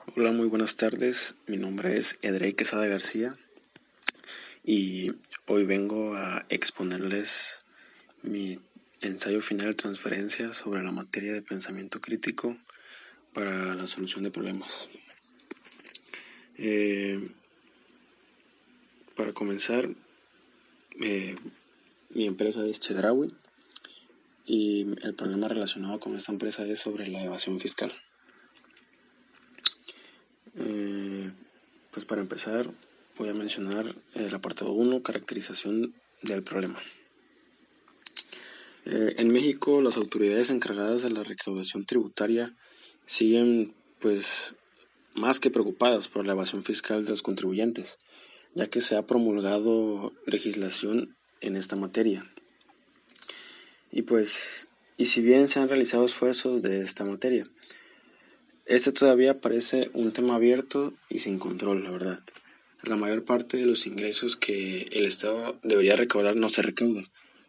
Hola, muy buenas tardes. Mi nombre es Edrey Quesada García y hoy vengo a exponerles mi ensayo final de transferencia sobre la materia de pensamiento crítico para la solución de problemas. Para comenzar, mi empresa es Chedraui y el problema relacionado con esta empresa es sobre la evasión fiscal. Pues para empezar voy a mencionar el apartado 1, caracterización del problema. En México, las autoridades encargadas de la recaudación tributaria siguen, pues, más que preocupadas por la evasión fiscal de los contribuyentes, ya que se ha promulgado legislación en esta materia. Y si bien se han realizado esfuerzos de esta materia, este todavía parece un tema abierto y sin control, la verdad. La mayor parte de los ingresos que el Estado debería recaudar no se recaudan,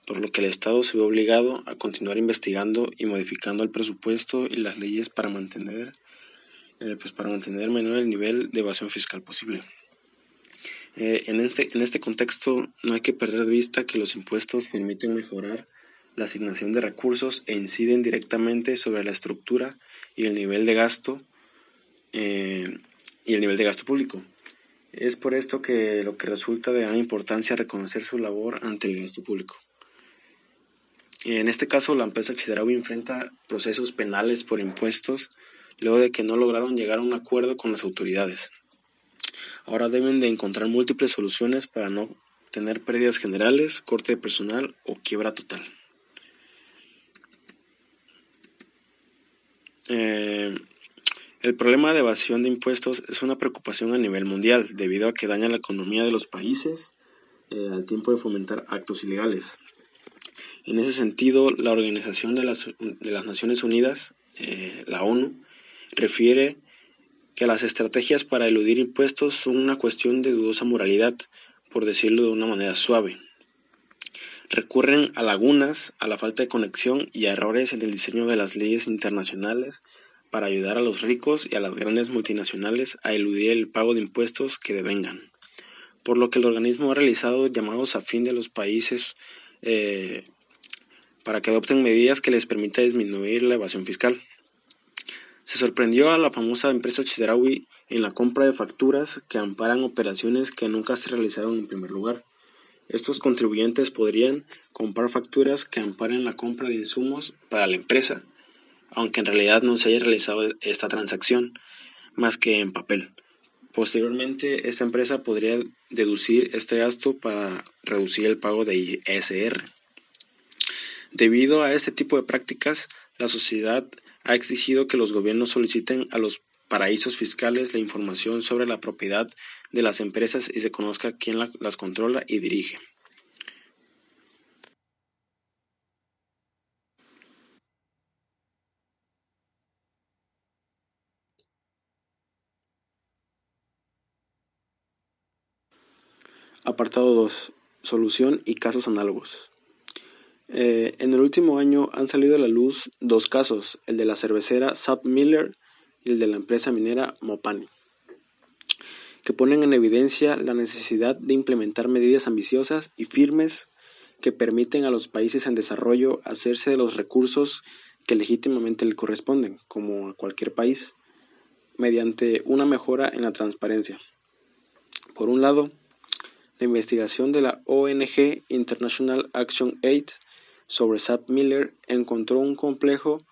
por lo que el Estado se ve obligado a continuar investigando y modificando el presupuesto y las leyes para mantener menor el nivel de evasión fiscal posible. En este contexto no hay que perder de vista que los impuestos permiten mejorar la asignación de recursos e inciden directamente sobre la estructura y el nivel de gasto público. Es por esto que lo que resulta de gran importancia reconocer su labor ante el gasto público. En este caso, la empresa Chedraui enfrenta procesos penales por impuestos luego de que no lograron llegar a un acuerdo con las autoridades. Ahora deben de encontrar múltiples soluciones para no tener pérdidas generales, corte de personal o quiebra total. El problema de evasión de impuestos es una preocupación a nivel mundial debido a que daña la economía de los países al tiempo de fomentar actos ilegales. En ese sentido, la Organización de las Naciones Unidas, la ONU, refiere que las estrategias para eludir impuestos son una cuestión de dudosa moralidad, por decirlo de una manera suave. Recurren a lagunas, a la falta de conexión y a errores en el diseño de las leyes internacionales para ayudar a los ricos y a las grandes multinacionales a eludir el pago de impuestos que devengan. Por lo que el organismo ha realizado llamados a fin de los países para que adopten medidas que les permita disminuir la evasión fiscal. Se sorprendió a la famosa empresa Chedraui en la compra de facturas que amparan operaciones que nunca se realizaron en primer lugar. Estos contribuyentes podrían comprar facturas que amparen la compra de insumos para la empresa, aunque en realidad no se haya realizado esta transacción más que en papel. Posteriormente, esta empresa podría deducir este gasto para reducir el pago de ISR. Debido a este tipo de prácticas, la sociedad ha exigido que los gobiernos soliciten a los paraísos fiscales la información sobre la propiedad de las empresas y se conozca quién las controla y dirige. Apartado 2. Solución y casos análogos. En el último año han salido a la luz dos casos, el de la cervecera SAP-Miller y el de la empresa minera Mopani, que ponen en evidencia la necesidad de implementar medidas ambiciosas y firmes que permiten a los países en desarrollo hacerse de los recursos que legítimamente le corresponden, como a cualquier país, mediante una mejora en la transparencia. Por un lado, la investigación de la ONG International Action Aid sobre SAP-Miller encontró un complejo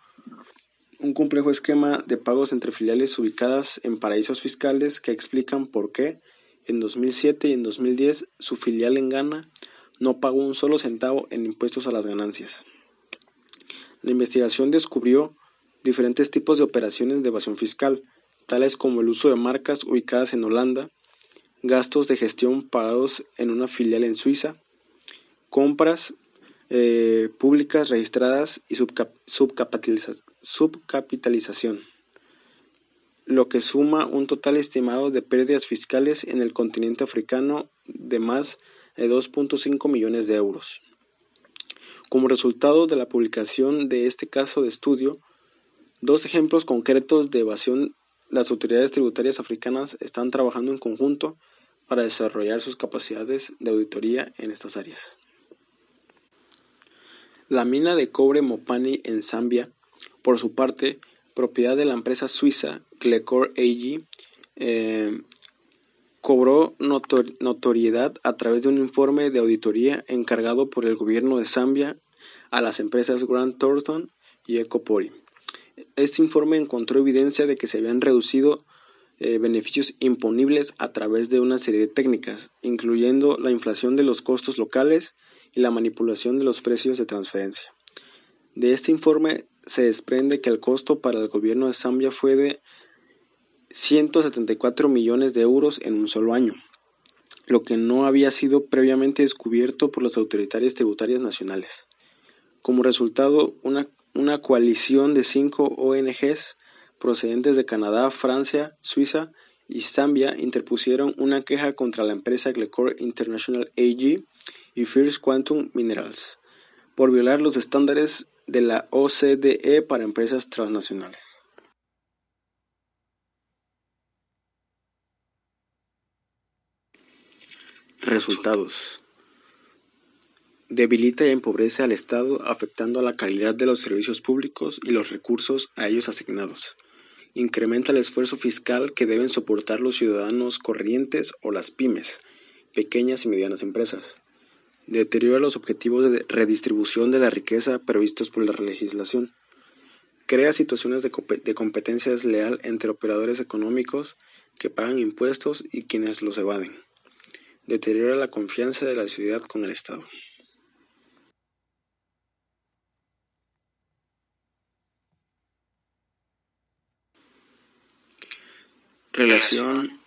esquema de pagos entre filiales ubicadas en paraísos fiscales que explican por qué en 2007 y en 2010 su filial en Ghana no pagó un solo centavo en impuestos a las ganancias. La investigación descubrió diferentes tipos de operaciones de evasión fiscal, tales como el uso de marcas ubicadas en Holanda, gastos de gestión pagados en una filial en Suiza, compras públicas registradas y subcapitalización, lo que suma un total estimado de pérdidas fiscales en el continente africano de más de 2.5 millones de euros. Como resultado de la publicación de este caso de estudio, dos ejemplos concretos de evasión las autoridades tributarias africanas están trabajando en conjunto para desarrollar sus capacidades de auditoría en estas áreas. La mina de cobre Mopani en Zambia, por su parte, propiedad de la empresa suiza Glencore AG, cobró notoriedad a través de un informe de auditoría encargado por el gobierno de Zambia a las empresas Grant Thornton y Ecopori. Este informe encontró evidencia de que se habían reducido beneficios imponibles a través de una serie de técnicas, incluyendo la inflación de los costos locales y la manipulación de los precios de transferencia. De este informe se desprende que el costo para el gobierno de Zambia fue de 174 millones de euros en un solo año, lo que no había sido previamente descubierto por las autoridades tributarias nacionales. Como resultado, una coalición de 5 ONGs procedentes de Canadá, Francia, Suiza y Zambia interpusieron una queja contra la empresa Glencore International AG y First Quantum Minerals por violar los estándares de la OCDE para empresas transnacionales. Resultados. Debilita y empobrece al Estado, afectando a la calidad de los servicios públicos y los recursos a ellos asignados. Incrementa el esfuerzo fiscal que deben soportar los ciudadanos corrientes o las pymes, pequeñas y medianas empresas. Deteriora los objetivos de redistribución de la riqueza previstos por la legislación. Crea situaciones de competencia desleal entre operadores económicos que pagan impuestos y quienes los evaden. Deteriora la confianza de la sociedad con el Estado. Relación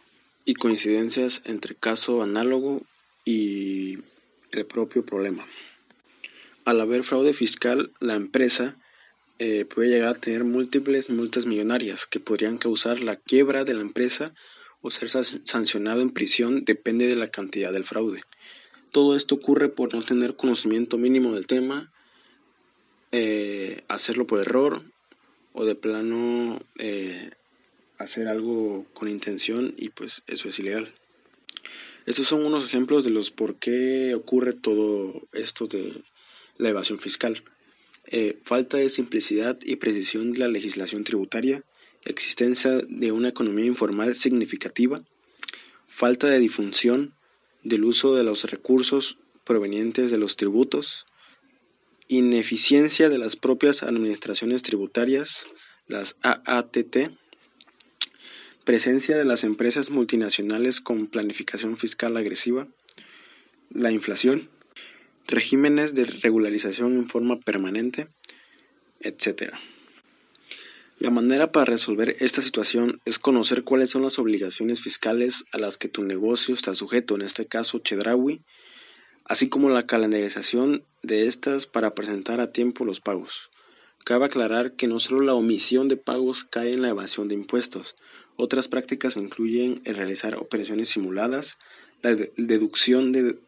y coincidencias entre caso análogo y el propio problema. Al haber fraude fiscal, la empresa puede llegar a tener múltiples multas millonarias que podrían causar la quiebra de la empresa o ser sancionado en prisión, depende de la cantidad del fraude. Todo esto ocurre por no tener conocimiento mínimo del tema, hacerlo por error o de plano hacer algo con intención, y pues eso es ilegal. Estos son unos ejemplos de los por qué ocurre todo esto de la evasión fiscal. Falta de simplicidad y precisión de la legislación tributaria, existencia de una economía informal significativa, falta de difusión del uso de los recursos provenientes de los tributos, ineficiencia de las propias administraciones tributarias, las AATT, presencia de las empresas multinacionales con planificación fiscal agresiva, la inflación, regímenes de regularización en forma permanente, etc. La manera para resolver esta situación es conocer cuáles son las obligaciones fiscales a las que tu negocio está sujeto, en este caso Chedraui, así como la calendarización de estas para presentar a tiempo los pagos. Cabe aclarar que no solo la omisión de pagos cae en la evasión de impuestos. Otras prácticas incluyen el realizar operaciones simuladas, la deducción de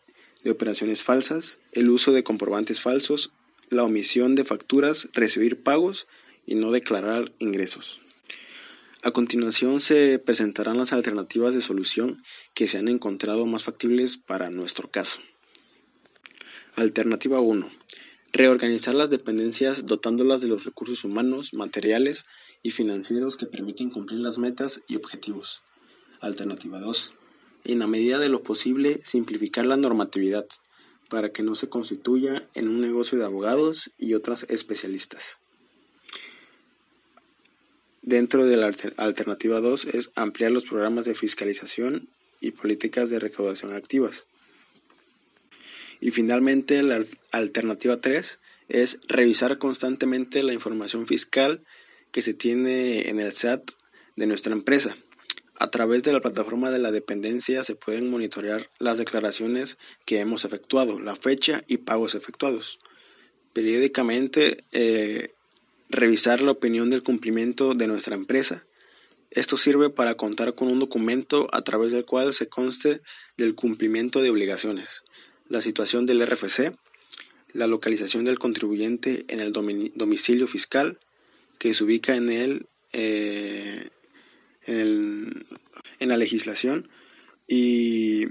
operaciones falsas, el uso de comprobantes falsos, la omisión de facturas, recibir pagos y no declarar ingresos. A continuación se presentarán las alternativas de solución que se han encontrado más factibles para nuestro caso. Alternativa 1. Reorganizar las dependencias dotándolas de los recursos humanos, materiales y financieros que permiten cumplir las metas y objetivos. Alternativa 2. En la medida de lo posible, simplificar la normatividad para que no se constituya en un negocio de abogados y otras especialistas. Dentro de la alternativa 2 es ampliar los programas de fiscalización y políticas de recaudación activas. Y finalmente la alternativa 3 es revisar constantemente la información fiscal que se tiene en el SAT de nuestra empresa. A través de la plataforma de la dependencia se pueden monitorear las declaraciones que hemos efectuado, la fecha y pagos efectuados. Periódicamente revisar la opinión del cumplimiento de nuestra empresa. Esto sirve para contar con un documento a través del cual se conste del cumplimiento de obligaciones, la situación del RFC, la localización del contribuyente en el domicilio fiscal, que se ubica en en la legislación y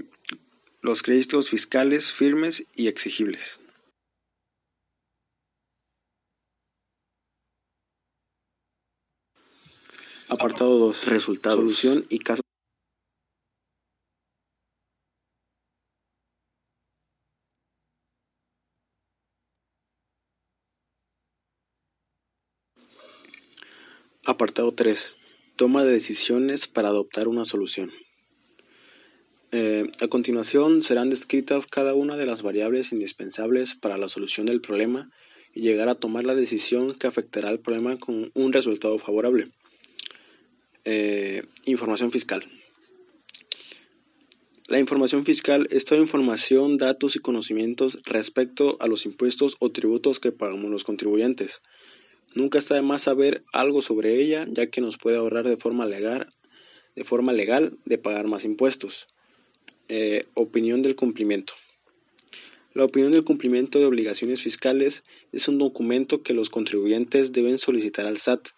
los créditos fiscales firmes y exigibles. Apartado 2. Resultados. Solución y caso. Apartado 3. Toma de decisiones para adoptar una solución. A continuación serán descritas cada una de las variables indispensables para la solución del problema y llegar a tomar la decisión que afectará al problema con un resultado favorable. Información fiscal. La información fiscal es toda información, datos y conocimientos respecto a los impuestos o tributos que pagamos los contribuyentes. Nunca está de más saber algo sobre ella, ya que nos puede ahorrar de forma legal de pagar más impuestos. Opinión del cumplimiento. La opinión del cumplimiento de obligaciones fiscales es un documento que los contribuyentes deben solicitar al SAT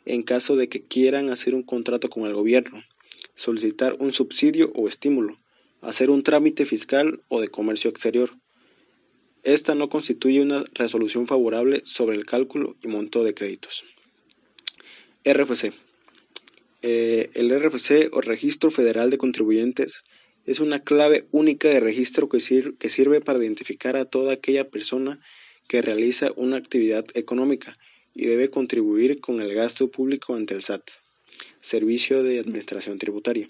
en caso de que quieran hacer un contrato con el gobierno, solicitar un subsidio o estímulo, hacer un trámite fiscal o de comercio exterior. Esta no constituye una resolución favorable sobre el cálculo y monto de créditos. RFC. El RFC o Registro Federal de Contribuyentes es una clave única de registro que sirve para identificar a toda aquella persona que realiza una actividad económica y debe contribuir con el gasto público ante el SAT, Servicio de Administración Tributaria.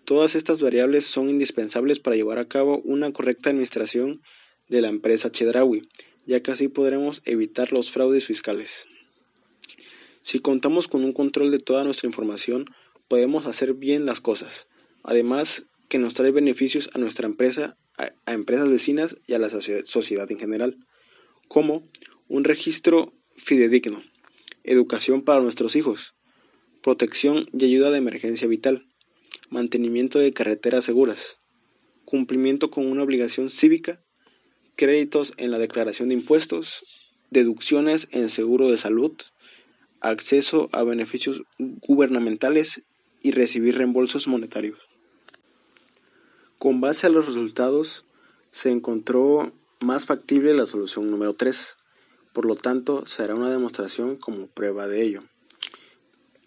Todas estas variables son indispensables para llevar a cabo una correcta administración de la empresa Chedraui, ya que así podremos evitar los fraudes fiscales. Si contamos con un control de toda nuestra información, podemos hacer bien las cosas. Además, que nos trae beneficios a nuestra empresa, a empresas vecinas y a la sociedad en general, como un registro fidedigno, educación para nuestros hijos, protección y ayuda de emergencia vital, mantenimiento de carreteras seguras, cumplimiento con una obligación cívica, créditos en la declaración de impuestos, deducciones en seguro de salud, acceso a beneficios gubernamentales y recibir reembolsos monetarios. Con base a los resultados, se encontró más factible la solución número 3, por lo tanto, se hará una demostración como prueba de ello.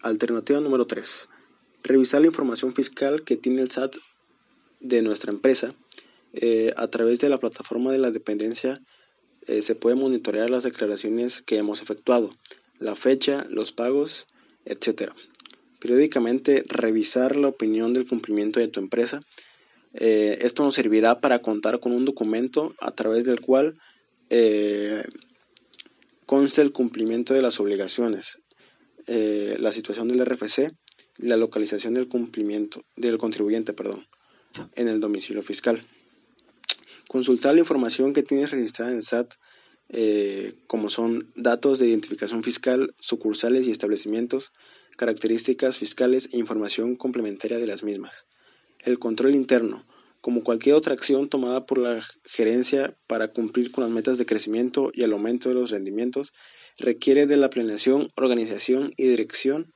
Alternativa número 3. Revisar la información fiscal que tiene el SAT de nuestra empresa. A través de la plataforma de la dependencia se puede monitorear las declaraciones que hemos efectuado, la fecha, los pagos, etc. Periódicamente revisar la opinión del cumplimiento de tu empresa. Esto nos servirá para contar con un documento a través del cual consta el cumplimiento de las obligaciones, la situación del RFC y la localización del contribuyente en el domicilio fiscal. Consultar la información que tienes registrada en el SAT, como son datos de identificación fiscal, sucursales y establecimientos, características fiscales e información complementaria de las mismas. El control interno, como cualquier otra acción tomada por la gerencia para cumplir con las metas de crecimiento y el aumento de los rendimientos, requiere de la planeación, organización y dirección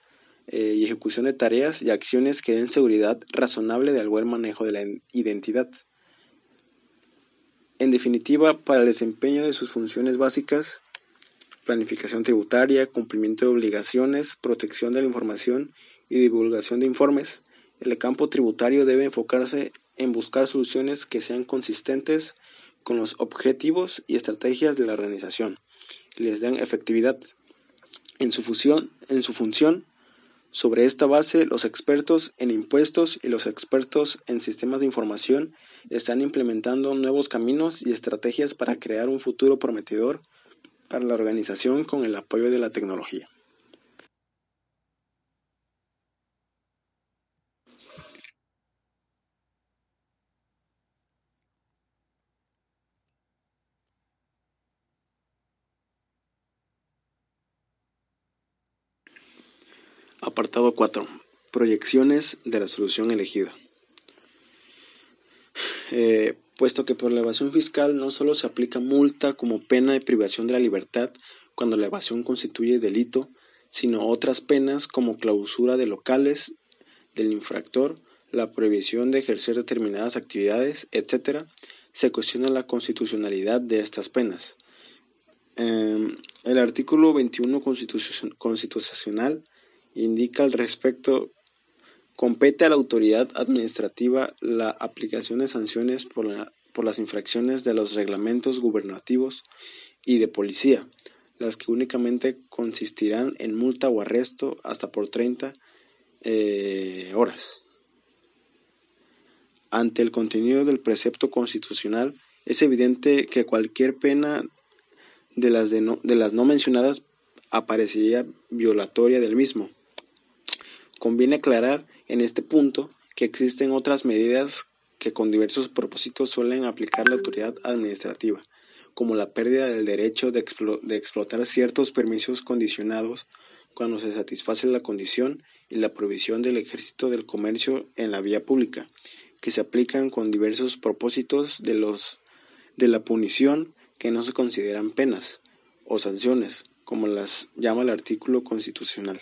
y ejecución de tareas y acciones que den seguridad razonable del buen manejo de la identidad. En definitiva, para el desempeño de sus funciones básicas, planificación tributaria, cumplimiento de obligaciones, protección de la información y divulgación de informes, el campo tributario debe enfocarse en buscar soluciones que sean consistentes con los objetivos y estrategias de la organización y les den efectividad en su función. Sobre esta base, los expertos en impuestos y los expertos en sistemas de información están implementando nuevos caminos y estrategias para crear un futuro prometedor para la organización con el apoyo de la tecnología. Apartado 4. Proyecciones de la solución elegida. Puesto que por la evasión fiscal no solo se aplica multa como pena de privación de la libertad cuando la evasión constituye delito, sino otras penas como clausura de locales, del infractor, la prohibición de ejercer determinadas actividades, etc., se cuestiona la constitucionalidad de estas penas. El artículo 21 constitucional indica al respecto: compete a la autoridad administrativa la aplicación de sanciones por las infracciones de los reglamentos gubernativos y de policía, las que únicamente consistirán en multa o arresto hasta por 30 horas. Ante el contenido del precepto constitucional, es evidente que cualquier pena de las no mencionadas aparecería violatoria del mismo. Conviene aclarar en este punto que existen otras medidas que con diversos propósitos suelen aplicar la autoridad administrativa, como la pérdida del derecho de explotar ciertos permisos condicionados cuando se satisface la condición, y la prohibición del ejercicio del comercio en la vía pública, que se aplican con diversos propósitos de la punición, que no se consideran penas o sanciones, como las llama el artículo constitucional.